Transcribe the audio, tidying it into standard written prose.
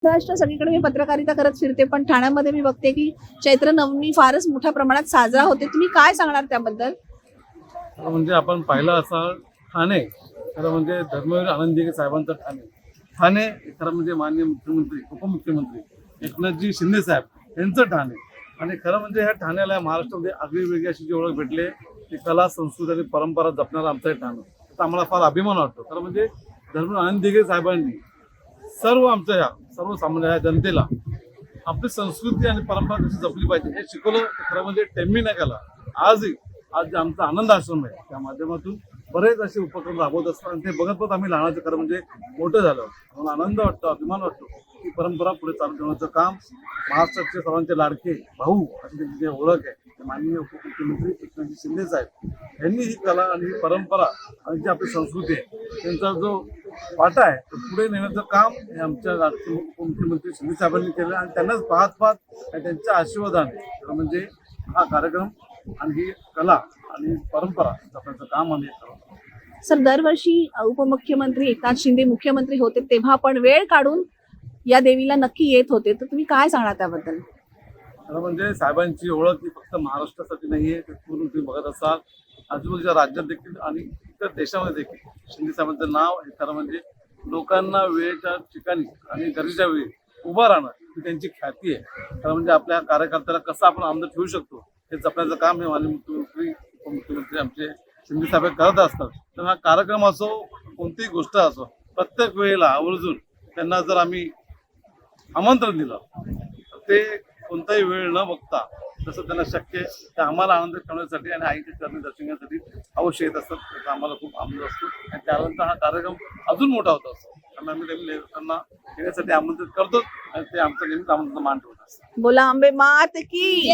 महाराष्ट्र सगळीकडे मी पत्रकारिता करत फिरते, पण ठाण्यामध्ये मी बघते की चैत्र नवमी फारच मोठ्या प्रमाणात साजरा होते. तुम्ही काय सांगणार त्याबद्दल? खरं म्हणजे आपण पाहिलं असं ठाणे, खरं म्हणजे धर्मवीर आनंददिघे साहेबांचं ठाणे. ठाणे खरं म्हणजे माननीय मुख्यमंत्री उपमुख्यमंत्री एकनाथजी शिंदे साहेब यांचं ठाणे. आणि खरं म्हणजे ह्या ठाण्याला महाराष्ट्रामध्ये आगळीवेगळी अशी जी ओळख भेटली ती कला, संस्कृती आणि परंपरा जपणारं आमचं हे ठाणं. त्याचा आम्हाला फार अभिमान वाटतो. खरं म्हणजे धर्मवीर आनंददिघे साहेबांनी सर्व आमच्या ह्या सर्वसामान्य ह्या जनतेला आपली संस्कृती आणि परंपरा कशी जपली पाहिजे हे शिकवलं. खरं म्हणजे टेम्मी नाही केला. आज जे आमचा आनंद आश्रम आहे त्या माध्यमातून बरेच असे उपक्रम राबवत असतात आणि ते बघत आम्ही लहानाचं खरं म्हणजे मोठं झालं. मला आनंद वाटतो, अभिमान वाटतो की परंपरा पुढे चालू ठेवण्याचं काम महाराष्ट्राचे सर्वांचे लाडके भाऊ अशी त्यांची जी ओळख आहे ते माननीय उपमुख्यमंत्री एकनाथजी शिंदे साहेब यांनी ही कला आणि ही परंपरा आणि जी आपली संस्कृती आहे त्यांचा जो वाटा आहे तो पुढे नेण्याचं काम हे आमच्या लाडके उपमुख्यमंत्री शिंदे साहेबांनी केलं. आणि त्यांनाच पाहत आणि त्यांच्या आशीर्वादाने म्हणजे हा कार्यक्रम आणि ही कला आणि परंपरा जपण्याचं काम आम्ही करतो. सर, दरवर्षी उपमुख्यमंत्री एकनाथ शिंदे मुख्यमंत्री होते तेव्हा पण वेळ काढून या देवीला नक्की येत होते, तर तुम्ही काय सांगणार त्याबद्दल? खरं म्हणजे साहेबांची ओळख ही फक्त महाराष्ट्रासाठी नाहीये, तर पूर्ण तुम्ही बघत असाल आजूबाजूच्या राज्यात देखील आणि इतर देशामध्ये देखील शिंदे साहेबांचं नाव हे खरं म्हणजे लोकांना वेळेच्या ठिकाणी आणि गरजेच्या वेळी उभं राहणं ही त्यांची ख्याती आहे. खरं म्हणजे आपल्या कार्यकर्त्याला कसं आपण आमदार ठेवू शकतो हे जपण्याचं काम हे माननीय मुख्यमंत्री उपमुख्यमंत्री आमचे शिंदे साहेब करत असतात. तर हा कार्यक्रम असो कोणतीही गोष्ट असो प्रत्येक वेळेला आवर्जून त्यांना जर आम्ही आमंत्रण दिलं तर ते कोणताही वेळ न बघता जसं त्यांना शक्य आहे ते आम्हाला आनंद ठेवण्यासाठी आणि आईच्या चरणी दर्शन घेण्यासाठी अवश्य येत असतात. त्याचा आम्हाला खूप आनंद असतो आणि त्यानंतर हा कार्यक्रम अजून मोठा होत असतो. आणि आम्ही त्यांना येण्यासाठी आमंत्रित करतो आणि ते आमचं नेहमीच आमंत्रण मान ठेवत असतात. बोला अंबे मात की